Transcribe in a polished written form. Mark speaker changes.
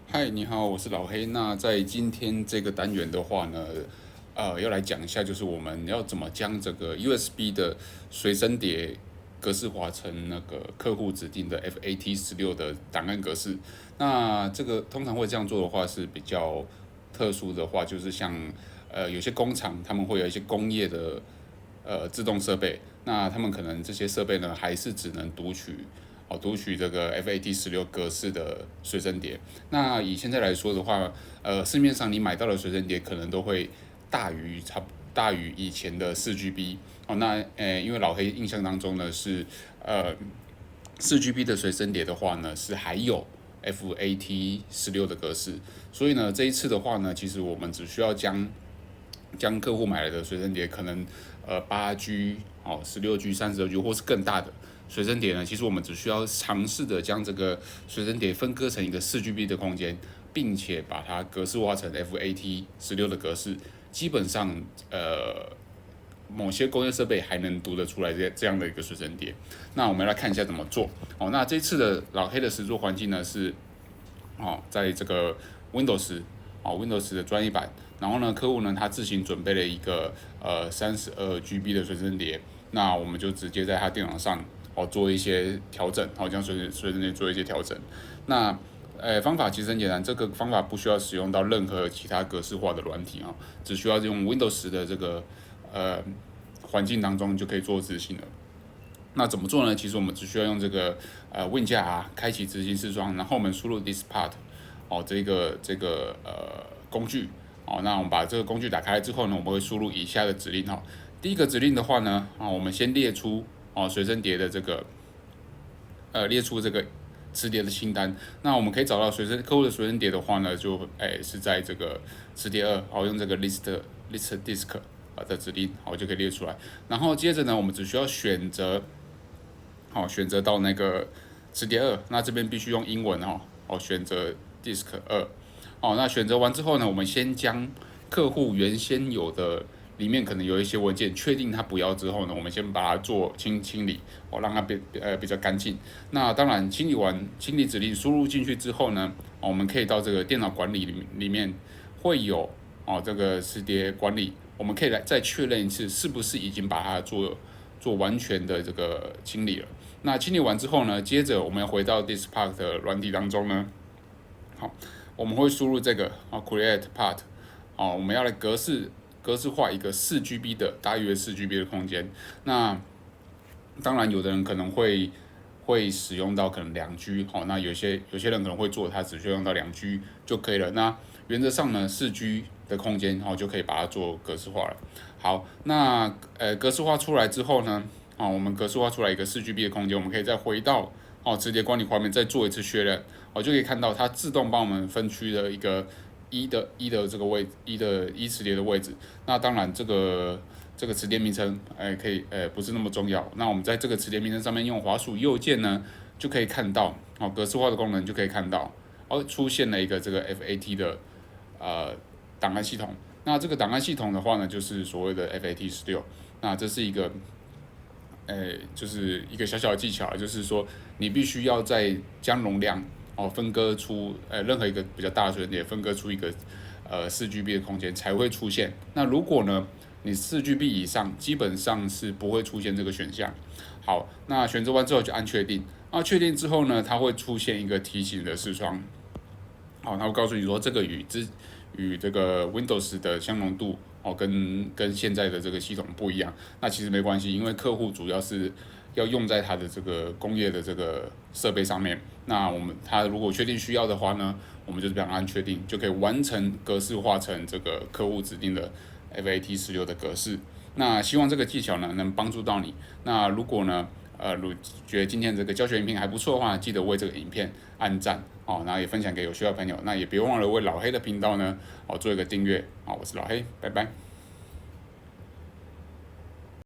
Speaker 1: 嗨，你好，我是老黑。那在今天这个单元的话呢，要来讲一下，就是我们要怎么将这个 USB 的随身碟格式化成那个客户指定的 FAT16的档案格式。那这个通常会这样做的话是比较特殊的话，就是像有些工厂他们会有一些工业的自动设备，那他们可能这些设备呢还是只能读取这个 FAT16格式的随身碟。那以现在来说的话，市面上你买到的随身碟可能都会大于以前的4GB。那因为老黑印象当中呢是4GB 的随身碟的话呢是还有 FAT16的格式，所以呢这一次的话呢，其实我们只需要将客户买来的随身碟，可能8G、16G、32G 或是更大的随身碟呢，其实我们只需要尝试的将这个随身碟分割成一个4GB 的空间，并且把它格式化成 FAT16的格式，基本上某些工业设备还能读得出来这样的一个随身碟。那我们来看一下怎么做。那这次的老黑的实作环境呢是在这个 Windows 的专业版，然后呢，客户呢他自行准备了一个32GB 的随身碟，那我们就直接在他电脑上做一些调整，将随身碟做一些调整。那方法其实很简单，这个方法不需要使用到任何其他格式化的软体只需要用 Windows 的这个环境当中就可以做执行了。那怎么做呢？其实我们只需要用这个Win 加开启执行视窗，然后我们输入 diskpart 这个工具那我们把这个工具打开之后呢，我们会输入以下的指令第一个指令的话呢我们先列出随身碟的这个列出这个磁碟的清单。那我们可以找到客户的随身碟的话呢，是在这个磁碟2用这个 list disk 的指令就可以列出来。然后接着呢，我们只需要选择到那个磁碟2，那这边必须用英文选择 disk 2那选择完之后呢，我们先将客户原先有的里面可能有一些文件，确定他不要之后呢，我们先把它做清理让它比较干净。那当然清理指令输入进去之后呢，我们可以到这个电脑管理里面会有这个磁碟管理，我们可以再确认一次是不是已经把它做完全的这个清理了。那清理完之后呢，接着我们回到 diskpart 的软体当中呢，我们会输入这个create part 我们要来格式化一个4GB 的大约4GB 的空间。那当然有的人可能会使用到可能2G 那有些人可能会做，他只需要用到2G 就可以了。那原则上呢，4G 的空间就可以把它做格式化了。好，那格式化出来之后呢，我们格式化出来一个4GB 的空间，我们可以再回到磁碟管理画面再做一次确认，就可以看到它自动帮我们分区了一个的这个位磁碟的位置。那当然这个磁碟名称可以不是那么重要。那我们在这个磁碟名称上面用滑鼠右键呢，就可以看到格式化的功能就可以看到出现了一个这个 FAT 的档案系统。那这个档案系统的话呢，就是所谓的 FAT16。那这是一个就是一个小小的技巧，就是说你必须要在将容量分割出任何一个比较大的随身碟分割出一个4GB 的空间才会出现。那如果呢你4GB 以上，基本上是不会出现这个选项。好，那选择完之后就按确定。那确定之后呢，它会出现一个提醒的视窗。它会告诉你说这个与这个 Windows 的相容度跟现在的这个系统不一样。那其实没关系，因为客户主要是要用在他的这个工业的这个设备上面。那他如果确定需要的话呢，我们就是这样按确定，就可以完成格式化成这个客户指定的 FAT16的格式。那希望这个技巧呢能帮助到你。那如果呢如觉得今天这个教学影片还不错的话，记得为这个影片按赞然后也分享给有需要的朋友。那也别忘了为老黑的频道呢做一个订阅我是老黑，拜拜。